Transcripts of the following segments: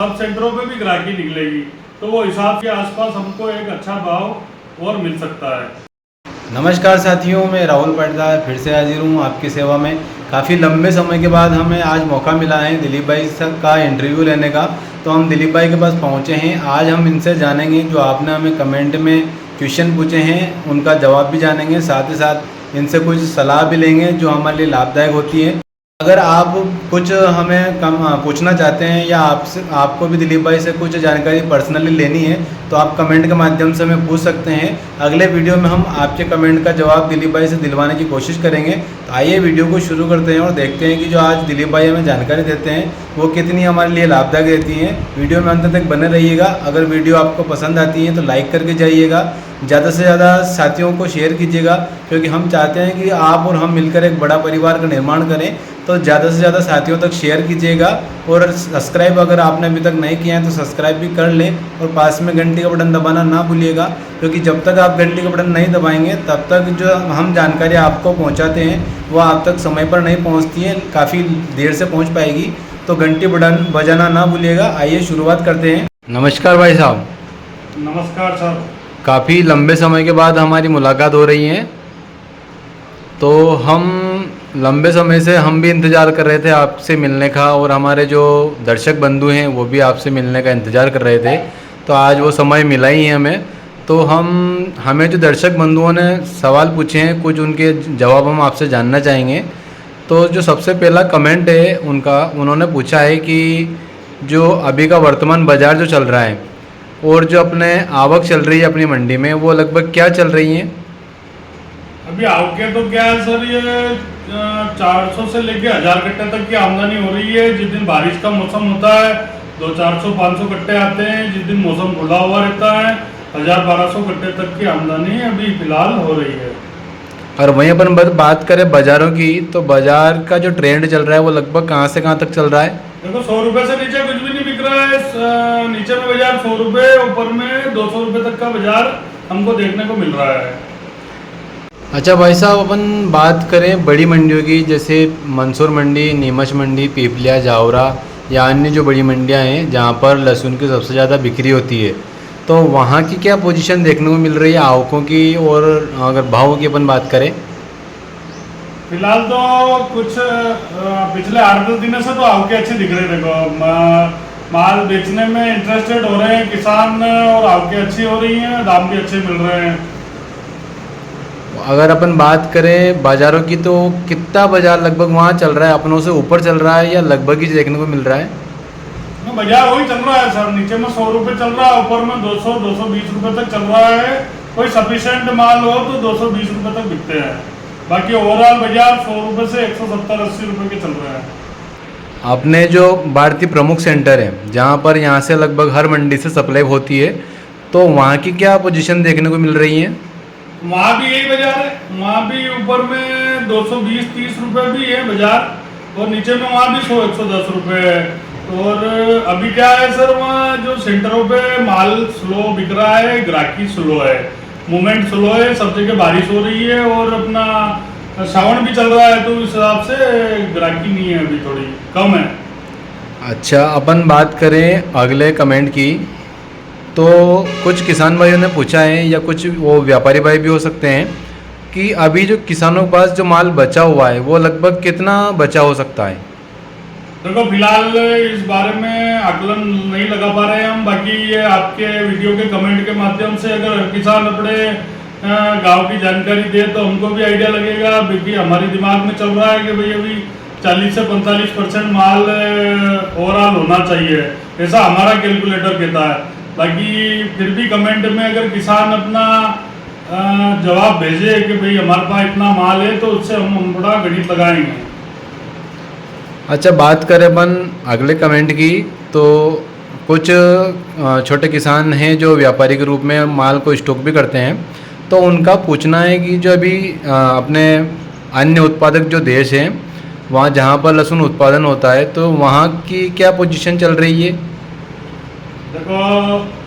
सब सेंटरों पे भी ग्राहकी निकलेगी, तो वो हिसाब के आसपास हमको एक अच्छा भाव और मिल सकता है। नमस्कार साथियों, मैं राहुल पाटीदार फिर से हाजिर हूँ आपकी सेवा में। काफ़ी लंबे समय के बाद हमें आज मौका मिला है दिलीप भाई का इंटरव्यू लेने का। तो हम दिलीप भाई के पास पहुँचे हैं। आज हम इनसे जानेंगे जो आपने हमें कमेंट में क्वेश्चन पूछे हैं उनका जवाब भी जानेंगे, साथ ही साथ इनसे कुछ सलाह भी लेंगे जो हमारे लिए लाभदायक होती है। अगर आप कुछ हमें पूछना चाहते हैं या आपको भी दिलीप भाई से कुछ जानकारी पर्सनली लेनी है तो आप कमेंट के माध्यम से हमें पूछ सकते हैं। अगले वीडियो में हम आपके कमेंट का जवाब दिलीप भाई से दिलवाने की कोशिश करेंगे। तो आइए वीडियो को शुरू करते हैं और देखते हैं कि जो आज दिलीप भाई हमें जानकारी देते हैं वो कितनी हमारे लिए लाभदायक रहती हैं। वीडियो में अंत तक बने रहिएगा। अगर वीडियो आपको पसंद आती है तो लाइक करके जाइएगा, ज़्यादा से ज़्यादा साथियों को शेयर कीजिएगा, क्योंकि हम चाहते हैं कि आप और हम मिलकर एक बड़ा परिवार का निर्माण करें। तो ज़्यादा से ज़्यादा साथियों तक शेयर कीजिएगा और सब्सक्राइब अगर आपने अभी तक नहीं किया है तो सब्सक्राइब भी कर लें और पास में घंटी का बटन दबाना ना भूलिएगा, क्योंकि जब तक आप घंटी का बटन नहीं दबाएंगे तब तक जो हम जानकारी आपको पहुंचाते हैं वो आप तक समय पर नहीं पहुंचती है, काफ़ी देर से पहुंच पाएगी। तो घंटी बटन बजाना ना भूलिएगा। आइए शुरुआत करते हैं। नमस्कार भाई साहब। नमस्कार सर। काफ़ी लंबे समय के बाद हमारी मुलाकात हो रही है, तो हम लंबे समय से हम भी इंतज़ार कर रहे थे आपसे मिलने का और हमारे जो दर्शक बंधु हैं वो भी आपसे मिलने का इंतज़ार कर रहे थे। तो आज वो समय मिला ही है हमें। तो हमें जो दर्शक बंधुओं ने सवाल पूछे हैं कुछ उनके जवाब हम आपसे जानना चाहेंगे। तो जो सबसे पहला कमेंट है उन्होंने पूछा है कि जो अभी का वर्तमान बाज़ार जो चल रहा है और जो अपने आवक चल रही है अपनी मंडी में वो लगभग क्या चल रही है? अभी आवके तो क्या है सर, ये 400 से लेके 1000 कट्टे तक की आमदनी हो रही है। जिस दिन बारिश का मौसम होता है 400-500 कट्टे आते हैं, जिस दिन मौसम खुला हुआ रहता है 1000-1200 कट्टे तक की आमदनी अभी फिलहाल हो रही है। और वहीं अपन बात करें बाज़ारों की, तो बाज़ार का जो ट्रेंड चल रहा है वो लगभग कहाँ से कहाँ तक चल रहा है? देखो 100 रुपये से नीचे कुछ भी नहीं बिक रहा है। नीचे में बाजार 100 रुपये, ऊपर में 200 रुपये तक का बाजार हमको देखने को मिल रहा है। अच्छा भाई साहब, अपन बात करें बड़ी मंडियों की, जैसे मंसूर मंडी, नीमच मंडी, पीपलिया, जावरा या अन्य जो बड़ी मंडियां हैं जहां पर लहसुन की सबसे ज़्यादा बिक्री होती है, तो वहां की क्या पोजीशन देखने को मिल रही है आवकों की? और अगर भावों की अपन बात करें, फिलहाल तो कुछ पिछले 8-10 दिनों से तो आवके अच्छे दिख रहे। देखो माल बेचने में इंटरेस्टेड हो रहे हैं किसान और आवके अच्छी हो रही हैं, दाम भी अच्छे मिल रहे हैं। अगर अपन बात करें बाज़ारों की, तो कितना बाज़ार लगभग वहाँ चल रहा है? अपनों से ऊपर चल रहा है या लगभग ही देखने को मिल रहा है? बाजार वही चल रहा है सर, नीचे में 100 रुपये चल रहा है, ऊपर में 200-220 रुपये तक चल रहा है। कोई सफिशिएंट माल हो तो 220 रुपये तक बिकते हैं। बाकी ओवरऑल बाजार 100 रुपये से 170-80 रुपये के चल रहे हैं। आपने जो भारतीय प्रमुख सेंटर है जहाँ पर यहाँ से लगभग हर मंडी से सप्लाई होती है, तो वहाँ की क्या पोजीशन देखने को मिल रही है? वहाँ भी यही बाजार है, वहाँ भी ऊपर में 220-30 रुपये भी है बाजार और नीचे में वहाँ भी 100-110 रुपये है। और अभी क्या है सर, वहाँ जो सेंटरों पे माल स्लो बिक रहा है, ग्राहकी स्लो है, मूवमेंट स्लो है, सब जगह बारिश हो रही है और अपना सावन भी चल रहा है, तो इस हिसाब से ग्राहकी नहीं है, अभी थोड़ी कम है। अच्छा, अपन बात करें अगले कमेंट की, तो कुछ किसान भाइयों ने पूछा है या कुछ वो व्यापारी भाई भी हो सकते हैं कि अभी जो किसानों के पास जो माल बचा हुआ है वो लगभग कितना बचा हो सकता है? देखो फिलहाल इस बारे में आकलन नहीं लगा पा रहे हैं हम। बाकी ये आपके वीडियो के कमेंट के माध्यम से अगर किसान अपने गांव की जानकारी दे तो हमको भी आइडिया लगेगा। क्योंकि हमारे दिमाग में चल रहा है कि भाई अभी 40 से 45% माल ओवरऑल होना चाहिए, ऐसा हमारा कैलकुलेटर कहता है। बाकी फिर भी कमेंट में अगर किसान अपना जवाब भेजे कि भाई हमारे पास इतना माल है, तो उससे हम बड़ा गणित लगाएंगे। अच्छा, बात करें अपन अगले कमेंट की, तो कुछ छोटे किसान हैं जो व्यापारी के रूप में माल को स्टॉक भी करते हैं, तो उनका पूछना है कि जो अभी अपने अन्य उत्पादक जो देश हैं वहाँ जहाँ पर लहसुन उत्पादन होता है, तो वहाँ की क्या पोजीशन चल रही है? देखो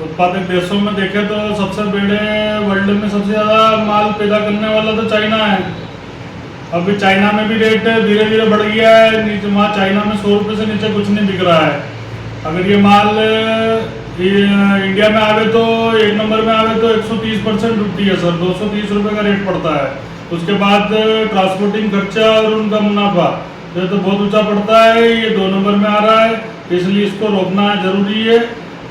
उत्पादक देशों में देखें तो सबसे बड़े वर्ल्ड में सबसे ज़्यादा माल पैदा करने वाला तो चाइना है। अभी चाइना में भी रेट धीरे धीरे बढ़ गया है। नीचे वहाँ चाइना में 100 रुपये से नीचे कुछ नहीं बिक रहा है। अगर ये माल इंडिया में आवे तो एक नंबर में आवे तो 130% ड्यूटी है सर, 230 रुपये का रेट पड़ता है। उसके बाद ट्रांसपोर्टिंग खर्चा और उनका मुनाफा ये तो बहुत ऊंचा पड़ता है। ये 2 नंबर में आ रहा है, इसलिए इसको रोकना जरूरी है।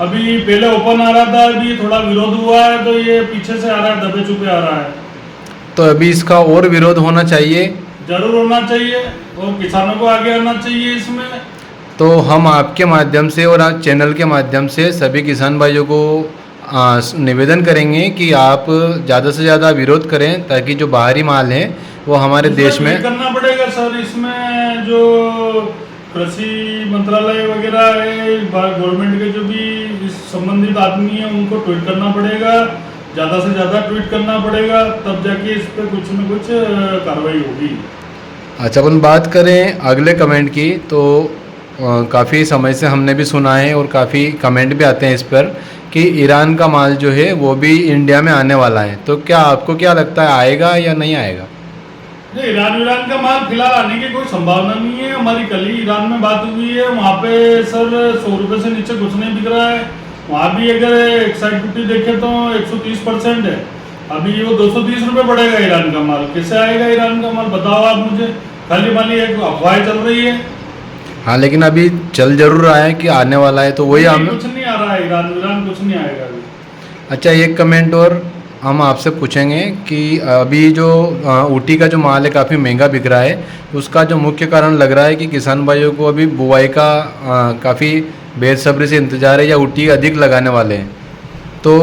अभी पहले ओपन आ रहा था, अभी थोड़ा विरोध हुआ है तो ये पीछे से आ रहा है, दबे छुपे आ रहा है। तो अभी इसका और विरोध होना चाहिए, जरूर होना चाहिए और किसानों को आगे आना चाहिए इसमें। तो हम आपके माध्यम से और आज चैनल के माध्यम से सभी किसान भाइयों को निवेदन करेंगे कि आप ज़्यादा से ज़्यादा विरोध करें ताकि जो बाहरी माल है वो हमारे देश में करना पड़ेगा सर। इसमें जो कृषि मंत्रालय वगैरह है, गवर्नमेंट के जो भी इस संबंधित आदमी है उनको ट्वीट करना पड़ेगा, ज़्यादा से ज़्यादा ट्वीट करना पड़ेगा, तब जाके इस पर कुछ न कुछ कार्रवाई होगी। अच्छा, अपन बात करें अगले कमेंट की तो काफ़ी समय से हमने भी सुना है और काफ़ी कमेंट भी आते हैं इस पर कि ईरान का माल जो है वो भी इंडिया में आने वाला है। तो क्या आपको क्या लगता है, आएगा या नहीं आएगा? नहीं, ईरान का माल फिलहाल आने की कोई संभावना नहीं है। हमारी कल ही ईरान में बात हुई है, वहाँ पे सर 100 रुपये से नीचे कुछ नहीं बिक रहा है। वहाँ भी अगर एक्साइड ड्यूटी देखें तो 130% है। अभी वो 230 रुपये पड़ेगा ईरान का माल। कैसे आएगा ईरान का माल, बताओ आप मुझे। खाली माली एक अफवाह चल रही है। हाँ, लेकिन अभी चल जरूर रहा है कि आने वाला है, तो वही हम कुछ नहीं आ रहा है, ईरान कुछ नहीं आएगा अभी। अच्छा, एक कमेंट और हम आपसे पूछेंगे कि अभी जो ऊटी का जो माल है काफ़ी महंगा बिक रहा है, उसका जो मुख्य कारण लग रहा है कि किसान भाइयों को अभी बुआई का काफ़ी बेसब्री से इंतज़ार है या ऊटी अधिक लगाने वाले हैं। तो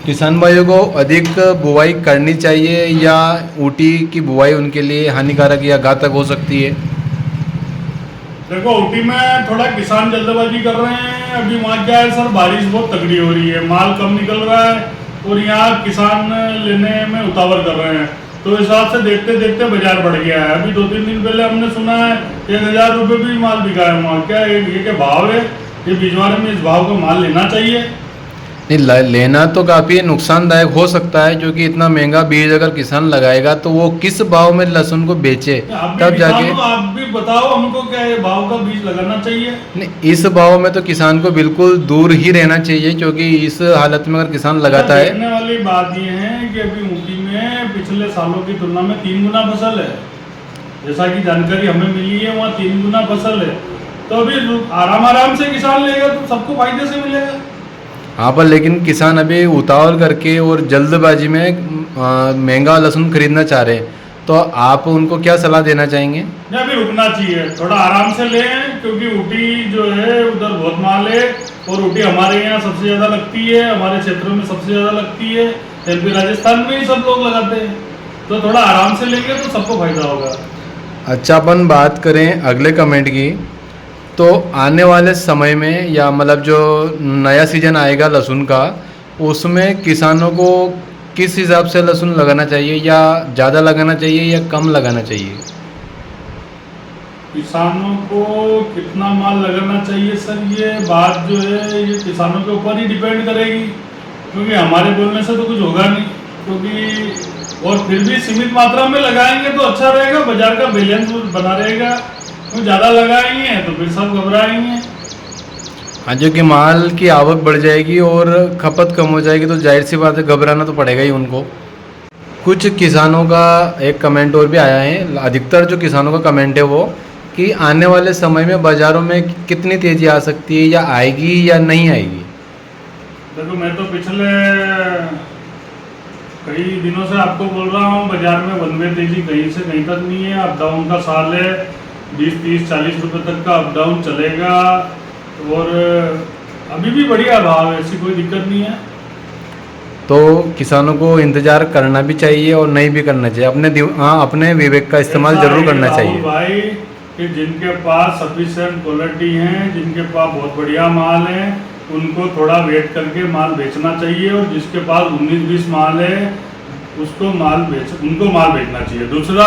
किसान भाइयों को अधिक बुआई करनी चाहिए या ऊटी की बुआई उनके लिए हानिकारक या घातक हो सकती है? देखो, ऊटी में थोड़ा किसान जल्दबाजी कर रहे हैं। अभी वहाँ क्या है सर, बारिश बहुत तगड़ी हो रही है, माल कम निकल रहा है और यहाँ किसान लेने में उतावल कर रहे हैं। तो इस हिसाब से देखते देखते बाजार बढ़ गया है। अभी 2-3 दिन पहले हमने सुना है 1000 रुपये भी माल बिका है वहाँ। क्या ये क्या भाव है? ये भिजवाने में इस भाव का माल लेना चाहिए? नहीं, लेना तो काफ़ी नुकसानदायक हो सकता है, क्योंकि इतना महंगा बीज अगर किसान लगाएगा तो वो किस भाव में लहसुन को बेचे तब जाके। आप भी बताओ हमको, क्या ये भाव का बीज लगाना चाहिए? नहीं, इस भाव में तो किसान को बिल्कुल दूर ही रहना चाहिए, क्योंकि इस हालत में अगर किसान लगाता है। देखने वाली बात ये है कि अभी ऊटी में पिछले सालों की तुलना में 3 गुना फसल है। जैसा कि जानकारी हमें मिली है, वहाँ 3 गुना फसल है। तो अभी आराम से किसान लेगा तो सबको फायदे से मिलेगा। हाँ, पर लेकिन किसान अभी उतावल करके और जल्दबाजी में महंगा लहसुन खरीदना चाह रहे हैं, तो आप उनको क्या सलाह देना चाहेंगे? नहीं, अभी रुकना चाहिए, थोड़ा आराम से लें, क्योंकि ऊटी जो है उधर बहुत माल है और ऊटी हमारे यहाँ सबसे ज़्यादा लगती है, हमारे क्षेत्रों में सबसे ज़्यादा लगती है। MP राजस्थान में ही सब लोग लगाते हैं। तो थोड़ा आराम से लेंगे तो सबको फायदा होगा। अच्छा, अपन बात करें अगले कमेंट की, तो आने वाले समय में या मतलब जो नया सीजन आएगा लहसुन का, उसमें किसानों को किस हिसाब से लहसुन लगाना चाहिए, या ज़्यादा लगाना चाहिए या कम लगाना चाहिए? किसानों को कितना माल लगाना चाहिए सर, ये बात जो है ये किसानों के ऊपर ही डिपेंड करेगी, क्योंकि हमारे बोलने से तो कुछ होगा नहीं। क्योंकि और फिर भी सीमित मात्रा में लगाएंगे तो अच्छा रहेगा, बाजार का बैलेंस बना रहेगा। तो ज़्यादा लगाएंगे तो फिर सब घबराएंगे। हाँ, जो कि माल की आवक बढ़ जाएगी और खपत कम हो जाएगी, तो जाहिर सी बात है घबराना तो पड़ेगा ही उनको। कुछ किसानों का एक कमेंट और भी आया है, अधिकतर जो किसानों का कमेंट है वो कि आने वाले समय में बाज़ारों में कितनी तेज़ी आ सकती है, या आएगी या नहीं आएगी? देखो, मैं तो पिछले कई दिनों से आपको बोल रहा हूँ, बाजार में वन वे तेजी कहीं से कहीं तक नहीं है। अप डाउन का साल है, 20, 30, 40 रुपये तक का अप डाउन चलेगा और अभी भी बढ़िया भाव है, ऐसी कोई दिक्कत नहीं है। तो किसानों को इंतज़ार करना भी चाहिए और नहीं भी करना चाहिए, अपने विवेक का इस्तेमाल जरूर करना चाहिए भाई। कि जिनके पास सफिशिएंट क्वालिटी है, जिनके पास बहुत बढ़िया माल है, उनको थोड़ा वेट करके माल बेचना चाहिए, और जिसके पास 19-20 माल है उनको माल बेचना चाहिए। दूसरा,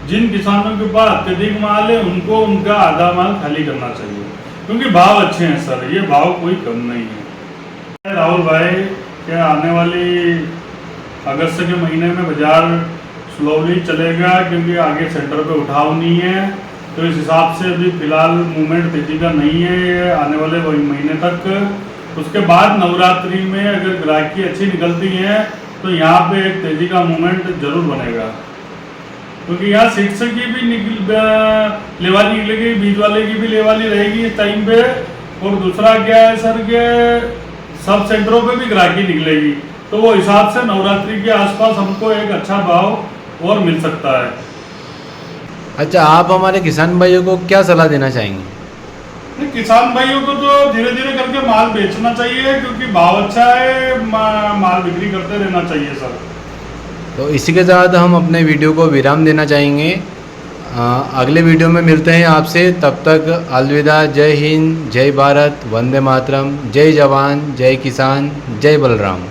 जिन किसानों के पास अत्यधिक माल है उनको उनका आधा माल खाली करना चाहिए, क्योंकि भाव अच्छे हैं सर, ये भाव कोई कम नहीं है। राहुल भाई, क्या आने वाली अगस्त के महीने में बाजार स्लोली चलेगा, क्योंकि आगे सेंटर पे उठाव नहीं है तो इस हिसाब से अभी फिलहाल मूवमेंट तेजी का नहीं है ये आने वाले महीने तक। उसके बाद नवरात्रि में अगर ग्राहकी अच्छी निकलती है तो यहाँ पे एक तेजी का मूवमेंट जरूर बनेगा, क्योंकि यहाँ सीट्स की भी लेवाली निकलेगी, बीज वाले की भी लेवाली रहेगी इस टाइम पे। और दूसरा क्या है सर के सब सेंटरों पे भी ग्राहकी निकलेगी, तो वो हिसाब से नवरात्रि के आसपास हमको एक अच्छा भाव और मिल सकता है। अच्छा, आप हमारे किसान भाइयों को क्या सलाह देना चाहेंगे? नहीं, किसान भाइयों को तो धीरे धीरे करके माल बेचना चाहिए, क्योंकि भाव अच्छा है, माल बिक्री करते रहना चाहिए सर। तो इसी के साथ हम अपने वीडियो को विराम देना चाहेंगे। अगले वीडियो में मिलते हैं आपसे, तब तक अलविदा। जय हिंद, जय भारत, वंदे मातरम, जय जवान, जय किसान, जय बलराम।